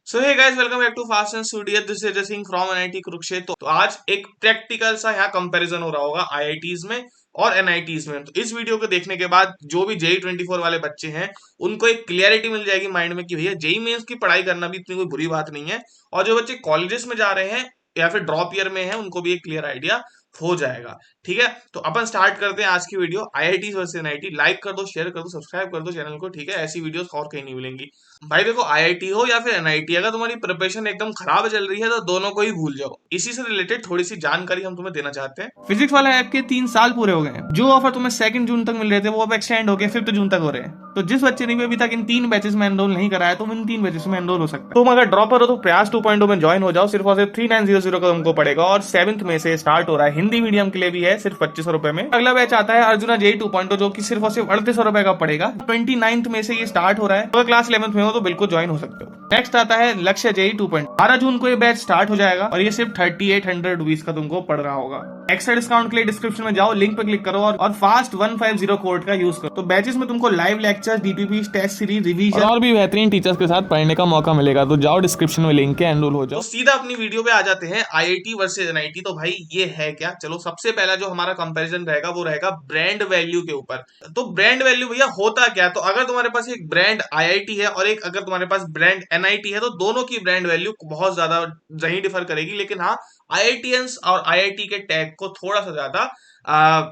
So hey guys, welcome back to fast and studio. This is Singh from NIT Kurukshetra. तो आज एक practical सा यहाँ कंपैरिजन हो रहा होगा आईआईटीज में और एनआईटीज में। तो इस वीडियो को देखने के बाद जो भी JEE 24 वाले बच्चे हैं उनको एक क्लियरिटी मिल जाएगी माइंड में कि भैया जेई मेंस की पढ़ाई करना भी इतनी कोई बुरी बात नहीं है। और जो बच्चे कॉलेजेस में जा रहे हैं या फिर ड्रॉप ईयर में हैं उनको भी एक क्लियर आइडिया हो जाएगा। ठीक है, तो अपन स्टार्ट करते हैं आज की video IIT versus NIT. Like कर दो, शेयर कर दो, सब्सक्राइब कर दो चैनल को। ठीक है, ऐसी वीडियोस और कहीं नहीं मिलेंगी। भाई देखो, आईआईटी हो या फिर एनआईटी, अगर तुम्हारी प्रिपरेशन एकदम खराब चल रही है तो दोनों को ही भूल जाओ। इसी से रिलेटेड थोड़ी सी जानकारी हम तुम्हें देना चाहते हैं। फिजिक्स वाला ऐप के 3 साल पूरे हो गए हैं। जो ऑफर तुम्हें 2 जून तक मिल रहे थे वो अब एक्सटेंड होकर 5 जून तक हो रहे हैं। तो जिस बच्चे ने भी अभी तक इन 3 बैचेस में एनरोल नहीं कराया तुम इन 3 बैचेस में एनरोल हो सकते हो। तुम अगर ड्रॉपर हो तो प्रयास 2.0 में ज्वाइन हो जाओ। सिर्फ और सिर्फ 3900 का तुमको पड़ेगा और 7th में से स्टार्ट हो रहा है। हिंदी मीडियम के लिए भी है, सिर्फ 2500 में। अगला बैच आता है अर्जुना JEE 2.0 जो कि सिर्फ और सिर्फ 3800 का पड़ेगा। 29th में से ये स्टार्ट हो रहा है। अगर क्लास 11th में हो तो बिल्कुल ज्वाइन हो सकते हो। नेक्स्ट आता है लक्ष्य JEE 2.0। 12 जून को ये बैच स्टार्ट हो जाएगा और ये सिर्फ 3800 रुपीज का तुमको पड़ रहा होगा। एक्स्ट्रा डिस्काउंट के लिए डिस्क्रिप्शन में जाओ, लिंक पे क्लिक करो और फास्ट 150 कोड का यूज करो। तो बैचेस में तुमको live lectures, DTP, test series, revision और भी बेहतरीन टीचर्स के साथ पढ़ने का मौका मिलेगा। तो जाओ डिस्क्रिप्शन में लिंक है, एनरोल हो जाओ। तो सीधा अपनी वीडियो पे आ जाते हैं, आईआईटी वर्सेस एनआईटी। तो भाई ये है क्या? चलो, सबसे पहला जो हमारा कंपैरिजन रहेगा वो रहेगा ब्रांड वैल्यू के ऊपर। तो ब्रांड वैल्यू भैया होता क्या? तो अगर तुम्हारे पास एक ब्रांड आईआईटी है और एक अगर तुम्हारे पास ब्रांड एनआईटी है तो दोनों की ब्रांड वैल्यू बहुत ज्यादा नहीं डिफर करेगी। लेकिन हाँ, आईआईटीएंस और आईआईटी के टैग को थोड़ा सा ज्यादा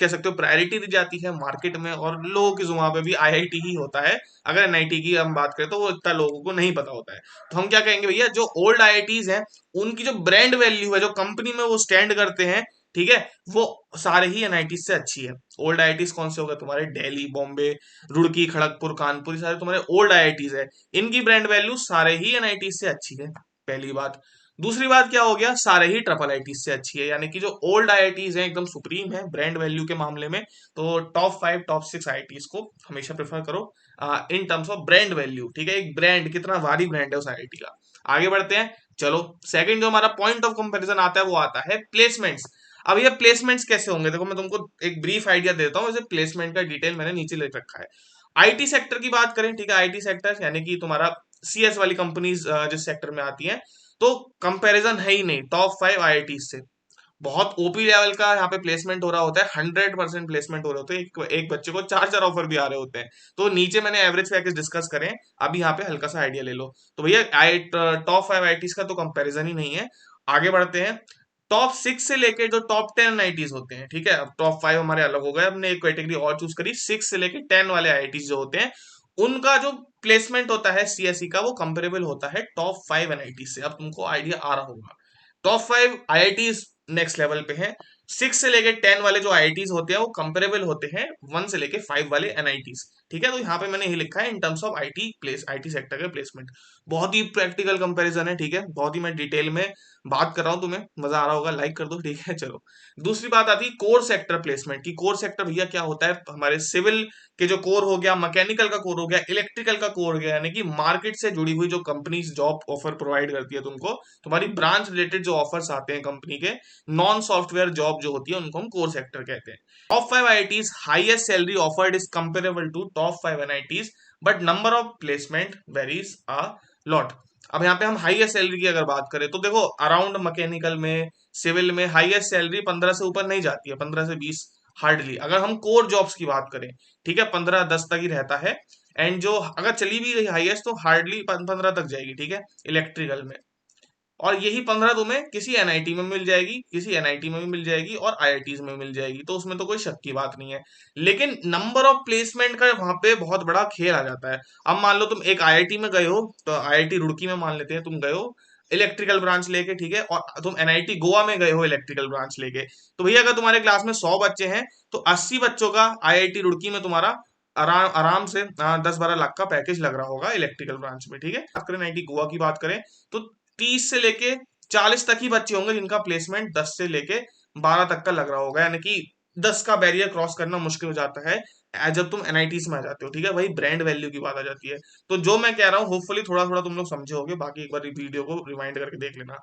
कह सकते हो प्रायोरिटी दी जाती है मार्केट में, और लोगों की जुबान पे भी आईआईटी ही होता है। अगर एनआईटी की हम बात करें तो वो इतना लोगों को नहीं पता होता है। तो हम क्या कहेंगे भैया, जो ओल्ड आईआईटीज हैं उनकी जो ब्रांड वैल्यू है, जो कंपनी में वो स्टैंड करते हैं, ठीक है, वो सारे ही एनआईटी से अच्छी है। ओल्ड आईआईटीज कौन से हो गए? तुम्हारे दिल्ली, बॉम्बे, रुड़की, खड़गपुर, कानपुर, ये सारे तुम्हारे ओल्ड आईआईटीज है। इनकी ब्रांड वैल्यू सारे ही एनआईटी से अच्छी है, पहली बात। दूसरी बात क्या हो गया, सारे ही ट्रिपल आईटी से अच्छी है। यानी कि जो ओल्ड आईआईटीज हैं एकदम सुप्रीम है ब्रांड वैल्यू के मामले में। तो टॉप 5 टॉप 6 आईआईटीज को हमेशा प्रेफर करो इन टर्म्स ऑफ ब्रांड वैल्यू। ठीक है, एक ब्रांड कितना भारी ब्रांड है उस आईआईटी का। आगे बढ़ते हैं। चलो, सेकंड जो हमारा पॉइंट ऑफ कंपैरिजन आता है वो आता है प्लेसमेंट्स। अब ये प्लेसमेंट्स कैसे होंगे? देखो, मैं तुमको एक ब्रीफ आइडिया देता हूँ। वैसे प्लेसमेंट का डिटेल मैंने नीचे लिख रखा है। आईटी सेक्टर की बात करें, ठीक है, आईटी सेक्टर यानी कि तुम्हारा सीएस वाली कंपनीज जिस सेक्टर में आती हैं, तो कंपैरिजन है ही नहीं टॉप 5 आईआईटी से। बहुत ओपी लेवल का यहाँ पे प्लेसमेंट हो रहा होता है। 100% प्लेसमेंट हो रहे होते हैं। एक बच्चे को 4 4 ऑफर भी आ रहे होते हैं। तो नीचे मैंने एवरेज पैकेज डिस्कस करें, अभी यहाँ पे हल्का सा आइडिया ले लो। तो भैया टॉप 5 आईआईटीज का तो कंपैरिजन ही नहीं है। आगे बढ़ते हैं। टॉप 6 से लेके जो टॉप 10 आईआईटीज होते हैं, ठीक है, अब टॉप 5 हमारे अलग हो गए। हमने एक कैटेगरी और चूज करी, 6 से लेके 10 वाले आईआईटीज जो होते हैं उनका जो प्लेसमेंट होता है सीएसई का, वो कंपेरेबल होता है टॉप 5 एनआईटी से। अब तुमको आइडिया आ रहा होगा। टॉप 5 आईआईटीज नेक्स्ट लेवल पे हैं। 6 से लेके 10 वाले जो आईआईटीज होते हैं वो कंपेरेबल होते हैं 1 से लेके 5 वाले एनआईटीज। ठीक है, तो यहाँ पे मैंने ये लिखा है इन टर्म्स ऑफ आईटी सेक्टर के प्लेसमेंट। बहुत ही प्रैक्टिकल कंपैरिजन है। ठीक है, बहुत ही मैं डिटेल में बात कर रहा हूँ, तुम्हें मजा आ रहा होगा, लाइक कर दो। ठीक है, चलो। दूसरी बात आती है कोर सेक्टर प्लेसमेंट की। कोर सेक्टर भैया क्या होता है? हमारे सिविल के जो कोर हो गया, मैकेनिकल का कोर हो गया, इलेक्ट्रिकल का कोर हो गया, यानी कि मार्केट से जुड़ी हुई जो कंपनी जॉब ऑफर प्रोवाइड करती है तुमको, तुम्हारी ब्रांच रिलेटेड जो ऑफर्स आते हैं कंपनी के, नॉन सॉफ्टवेयर जॉब जो होती है, उनको हम कोर सेक्टर कहते हैं। Top 5 IITs highest salary offered is comparable to top 5 NITs, but number of placement varies a lot. अब यहाँ पे हम हाईएस्ट सैलरी की अगर बात करें तो देखो, अराउंड मैकेनिकल में, सिविल में हाईएस्ट सैलरी 15 से ऊपर नहीं जाती है, 15 से 20 हार्डली। अगर हम कोर जॉब्स की बात करें, ठीक है, 15-10 तक ही रहता है। एंड जो अगर चली भी गई हाईएस्ट तो हार्डली 15 तक जाएगी। ठीक है, इलेक्ट्रिकल में। और यही 15 तुम्हें किसी एनआईटी में मिल जाएगी, किसी एनआईटी में भी मिल जाएगी और आईआईटीज में मिल जाएगी। तो उसमें तो कोई शक की बात नहीं है। लेकिन नंबर ऑफ प्लेसमेंट का वहां पे बहुत बड़ा खेल आ जाता है। अब मान लो तुम एक आईआईटी में गए हो, तो आईआईटी रुड़की में मान लेते हैं तुम गए हो इलेक्ट्रिकल ब्रांच लेके, ठीक है, और तुम एनआईटी गोवा में गए हो इलेक्ट्रिकल ब्रांच लेके। तो भैया अगर तुम्हारे क्लास में 100 बच्चे हैं तो 80 बच्चों का आईआईटी रुड़की में तुम्हारा आराम आराम से 10-12 लाख का पैकेज लग रहा होगा इलेक्ट्रिकल ब्रांच में। ठीक है, बात करें आईआईटी गोवा की बात करें तो 30 से लेके 40 तक ही बच्चे होंगे जिनका प्लेसमेंट 10 से लेके 12 तक का लग रहा होगा। यानी कि 10 का बैरियर क्रॉस करना मुश्किल हो जाता है जब तुम एनआईटीज में आ जाते हो। ठीक है, वही ब्रांड वैल्यू की बात आ जाती है। तो जो मैं कह रहा हूँ होपफुली थोड़ा थोड़ा तुम लोग समझे होगे, बाकी एक बार वीडियो को रिमाइंड करके देख लेना।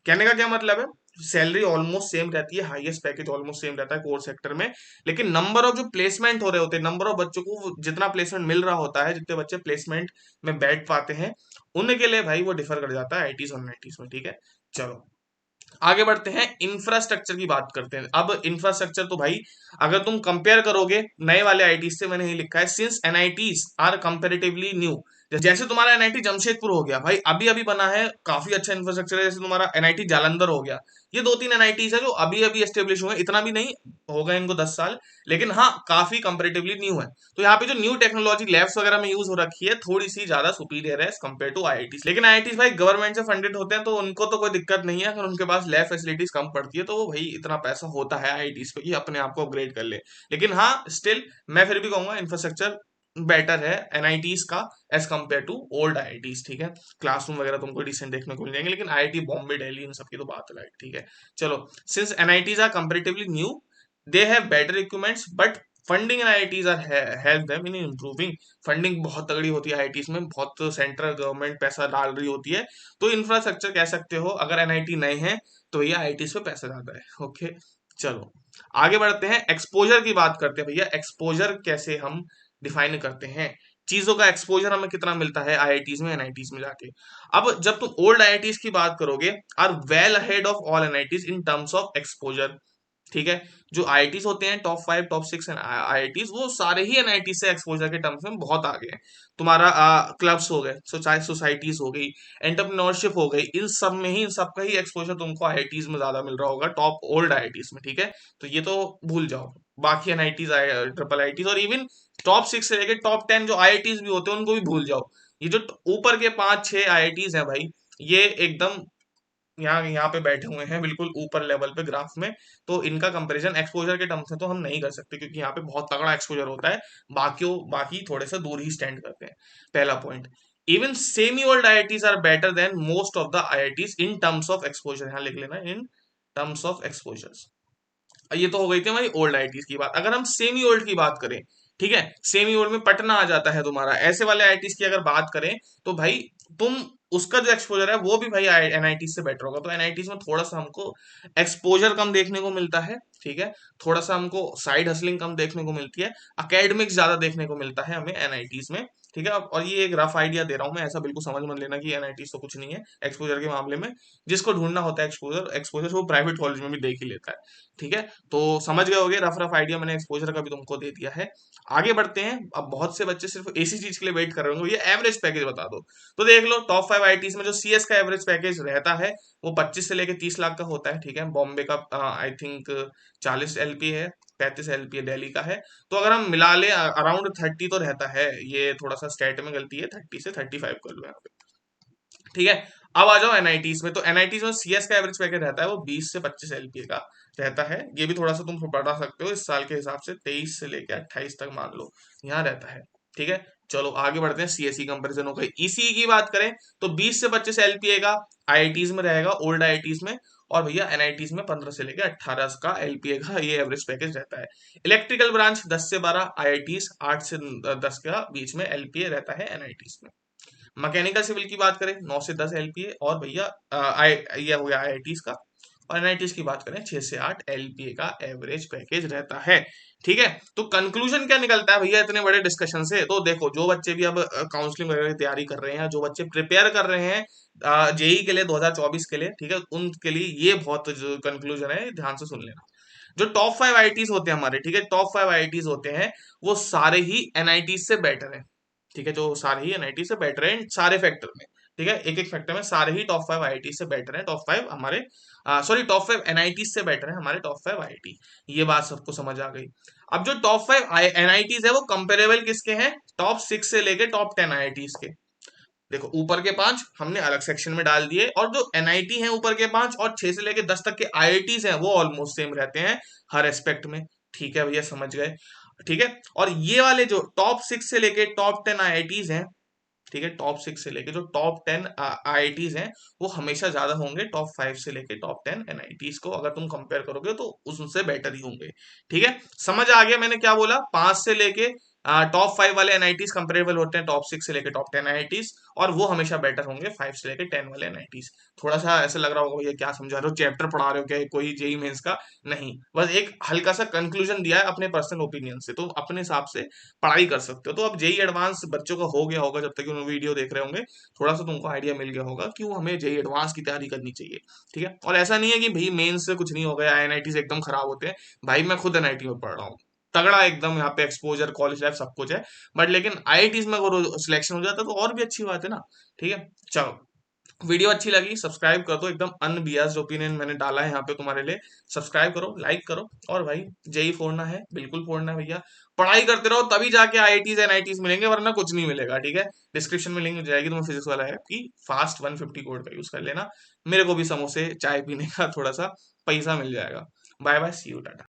कहने का क्या मतलब है, सैलरी ऑलमोस्ट सेम रहती है, हाईएस्ट पैकेज ऑलमोस्ट सेम रहता है कोर सेक्टर में। लेकिन नंबर ऑफ जो प्लेसमेंट हो रहे होते हैं, नंबर ऑफ बच्चों को जितना प्लेसमेंट मिल रहा होता है, जितने बच्चे प्लेसमेंट में बैठ पाते हैं, उनके लिए भाई वो डिफर कर जाता है आईआईटीज और एनआईटीज में, ठीक है। चलो आगे बढ़ते हैं, इंफ्रास्ट्रक्चर की बात करते हैं। अब इंफ्रास्ट्रक्चर तो भाई अगर तुम कंपेयर करोगे नए वाले आईटी से, मैंने ये लिखा है since NITs are comparatively new, जैसे तुम्हारा एनआईटी जमशेदपुर हो गया भाई, अभी अभी बना है, काफी अच्छा इंफ्रास्ट्रक्चर है। जैसे तुम्हारा एनआईटी जालंधर हो गया, ये दो तीन एनआईटीज है जो अभी अभी एस्टेब्लिश हुए हैं, इतना भी नहीं हो गए इनको 10 साल, लेकिन हाँ काफी कंपेरेटिवली न्यू है। तो यहाँ पे जो न्यू टेक्नोलॉजी लैब्स वगैरह में यूज हो रखी है, थोड़ी सी ज्यादा सुपीरियर है कंपेयर टू आईआईटी। लेकिन आईआईटी भाई गवर्नमेंट से फंडेड होते हैं, तो उनको तो कोई दिक्कत नहीं है, अगर उनके पास लैब फैसिलिटीज कम पड़ती है तो वो भाई इतना पैसा होता है आईआईटी पे कि अपने आप को अपग्रेड कर ले। लेकिन हाँ स्टिल मैं फिर भी कहूंगा इंफ्रास्ट्रक्चर बेटर है एनआईटीज का as compare to old IITs, ठीक है। क्लासरूम वगैरह तुमको डिसेंट देखने को मिल जाएंगे, लेकिन आईआईटी बॉम्बे, दिल्ली, इन सबकी तो बात अलग है, ठीक है। चलो, since NITs are comparatively new, they have better equipments, but funding in IITs are help them in improving. Funding बहुत तगड़ी होती है आईआईटीज में, बहुत सेंट्रल गवर्नमेंट पैसा डाल रही होती है, तो इंफ्रास्ट्रक्चर कह सकते हो। अगर एनआईटी नए हैं तो भैया आईआईटीज पे पैसा ज्यादा है, ओके। चलो आगे बढ़ते हैं, एक्सपोजर की बात करते हैं भैया। एक्सपोजर कैसे हम डिफाइन करते हैं, चीजों का एक्सपोजर हमें कितना मिलता है आईआईटीज में एनआईटीज में जाके। अब जब तुम ओल्ड आईआईटीज की बात करोगे, are well ahead of all NITs in terms of exposure, ठीक है। जो आईआईटीज होते हैं टॉप 5 टॉप 6 आईआईटीज, वो सारे ही एनआईटी से एक्सपोजर के टर्म्स में बहुत आगे हैं। तुम्हारा क्लब्स हो गए, सोसाइटीज हो गई, एंटरप्रेन्योरशिप हो गई, इन सब में ही, इन सब का ही एक्सपोजर तुमको आईआईटीज में ज्यादा मिल रहा होगा, टॉप ओल्ड आईआईटीज में, ठीक है। तो ये तो भूल जाओ। बाकी एनआईटीज, ट्रिपल आईटीज और इवन टॉप 6 से लेके टॉप 10 जो आईआईटीज भी होते हैं उनको भी भूल जाओ। ये जो ऊपर के 5-6 आईआईटीज हैं भाई, ये एकदम यहाँ पे बैठे हुए हैं बिल्कुल ऊपर लेवल पे ग्राफ में। तो इनका कंपैरिजन एक्सपोजर के टर्म्स में तो हम नहीं कर सकते, क्योंकि यहाँ पे बहुत तगड़ा एक्सपोजर होता है, बाकी थोड़े से दूर ही स्टैंड करते हैं। पहला point, even semi old IITs are better than most of the IITs in terms of exposure, यहाँ लिख लेना, इन टर्म्स ऑफ एक्सपोजर। ये तो हो गई थी हमारी ओल्ड आईआईटीज की बात। अगर हम सेमी ओल्ड की बात करें, ठीक है, सेमी ओल्ड में पटना आ जाता है तुम्हारा, ऐसे वाले आईआईटीज की अगर बात करें, तो भाई तुम उसका जो एक्सपोजर है वो भी भाई एनआईटी से बेटर होगा। तो एनआईटीज में थोड़ा सा हमको एक्सपोजर कम देखने को मिलता है, ठीक है, थोड़ा सा हमको साइड हसलिंग कम देखने को मिलती है, अकेडमिक्स ज्यादा देखने को मिलता है हमें एनआईटीज में, ठीक है। और ये एक रफ आइडिया दे रहा हूँ मैं, ऐसा बिल्कुल समझ मत लेना कि एनआईटीज तो कुछ नहीं है एक्सपोजर के मामले में। जिसको ढूंढना होता है एक्सपोजर, एक्सपोजर वो प्राइवेट कॉलेज में भी देख ही लेता है, ठीक है। तो समझ गए होगे, रफ रफ आइडिया मैंने एक्सपोजर का भी तुमको दे दिया है। आगे बढ़ते हैं, अब बहुत से बच्चे सिर्फ इसी चीज के लिए वेट कर रहे होंगे, ये एवरेज पैकेज बता दो। तो देख लो, टॉप 5 आईटीज में जो सीएस का एवरेज पैकेज रहता है वो 25 से लेके 30 लाख का होता है, ठीक है। बॉम्बे का आई थिंक 40 एलपी है, 35 एलपी दिल्ली का है। तो अगर हम मिला ले अराउंड 30 तो रहता है, ये थोड़ा सा स्टेट में गलती है, 30 से 35 कर लो यहाँ पे, ठीक है। अब आ जाओ एनआईटीज में, तो एनआईटीज में सीएस का एवरेज पैकेज रहता है वो 20 से 25 एलपीए का रहता है। ये भी थोड़ा सा तुम बढ़ा सकते हो इस साल के हिसाब से, 23 से लेकर 28 तक मान लो यहाँ रहता है, ठीक है। चलो आगे बढ़ते हैं, सीएसई कंपैरिजन हो गई। ईसीई की बात करें तो 20 से 25 एलपीए का आईआईटीज में रहेगा, ओल्ड आईआईटीज में, और भैया एनआईटीज में 15 से लेकर 18 का एलपीए का ये एवरेज पैकेज रहता है। इलेक्ट्रिकल ब्रांच 10 से 12 आईआईटीज, 8 से 10 का बीच में एलपीए रहता है एनआईटीज में। मैकेनिकल सिविल की बात करें 9 से 10 एलपीए, और भैया ये हो गया आईआईटीज का। और एनआईटीज की बात करें 6 से 8 एलपीए का एवरेज पैकेज रहता है, ठीक है। तो कंक्लूजन क्या निकलता है भैया इतने बड़े डिस्कशन से? तो देखो, जो बच्चे भी अब काउंसलिंग वगैरह की तैयारी कर रहे हैं, जो बच्चे प्रिपेयर कर रहे हैं जेई के लिए 2024 के लिए, ठीक है, उनके लिए ये बहुत जो कंक्लूजन है ध्यान से सुन लेना। जो टॉप 5 आईआईटीज होते हैं हमारे, ठीक है, टॉप 5 आईआईटीज होते हैं वो सारे ही एनआईटीज से बेटर है, ठीक है। जो सारे ही एनआईटी से बेटर है इन सारे फैक्टर में, ठीक है, एक एक फैक्टर में सारे ही टॉप 5 आईआईटी से बेटर है, टॉप 5 हमारे सॉरी टॉप 5 एनआईटी से बेटर है हमारे टॉप 5 आईआईटी। ये बात सबको समझ आ गई। अब जो टॉप 5 एनआईटीज है वो कंपेरेबल किसके हैं? टॉप 6 से लेके टॉप 10 आईआईटीज के। देखो, ऊपर के 5 हमने अलग सेक्शन में डाल दिए, और जो एनआईटी है ऊपर के 5 और 6 से लेके 10 तक के आईआईटीज हैं वो ऑलमोस्ट सेम रहते हैं हर एस्पेक्ट में, ठीक है भैया, समझ गए, ठीक है। और ये वाले जो टॉप 6 से लेके टॉप 10 आईआईटीज हैं, ठीक है, टॉप 6 से लेके जो टॉप 10 आईआईटीज हैं वो हमेशा ज्यादा होंगे टॉप 5 से लेके टॉप 10 एनआईटीज को, अगर तुम कंपेयर करोगे तो उससे बेटर ही होंगे, ठीक है। समझ आ गया मैंने क्या बोला? 5 से लेके टॉप 5 वाले एनआईटीज कंपेरेबल होते हैं टॉप 6 से लेकर टॉप 10 एनआईटीज, और वो हमेशा बेटर होंगे 5 से लेकर 10 वाले एनआईटीज। थोड़ा सा ऐसा लग रहा होगा भैया क्या समझा रहे हो, चैप्टर पढ़ा रहे हो क्या कोई जेई मेंस का? नहीं, बस एक हल्का सा कंक्लूजन दिया है अपने पर्सनल ओपिनियन से, तो अपने हिसाब से पढ़ाई कर सकते हो। तो अब जेई एडवांस बच्चों का हो गया होगा, जब तक उन्होंने वीडियो देख रहे होंगे थोड़ा सा तुमको आइडिया मिल गया होगा कि वो हमें जेई एडवांस की तैयारी करनी चाहिए। ठीक है, और ऐसा नहीं है कि भाई मेंस से कुछ नहीं हो गया, एनआईटी से एकदम खराब होते हैं। भाई मैं खुद एनआईटी में पढ़ रहा हूँ, तगड़ा एकदम यहाँ पे एक्सपोजर कॉलेज लाइफ सब कुछ है। बट लेकिन आईआईटीज में अगर सिलेक्शन हो जाता है तो और भी अच्छी बात है ना। ठीक है, चलो, वीडियो अच्छी लगी सब्सक्राइब कर दो, एकदम अनबियास्ड ओपिनियन मैंने डाला है यहाँ पे तुम्हारे लिए। सब्सक्राइब करो, लाइक करो, और भाई जेई फोड़ना है, बिल्कुल फोड़ना है भैया। पढ़ाई करते रहो तभी जाके आईआईटीज एनआईटीज मिलेंगे, वरना कुछ नहीं मिलेगा। ठीक है, डिस्क्रिप्शन में लिंक मिल जाएगी तुम्हें फिजिक्स वाला है कि फास्ट 150 कोड का यूज कर लेना। मेरे को भी समोसे चाय पीने का थोड़ा सा पैसा मिल जाएगा। Bye bye, see you, Tata.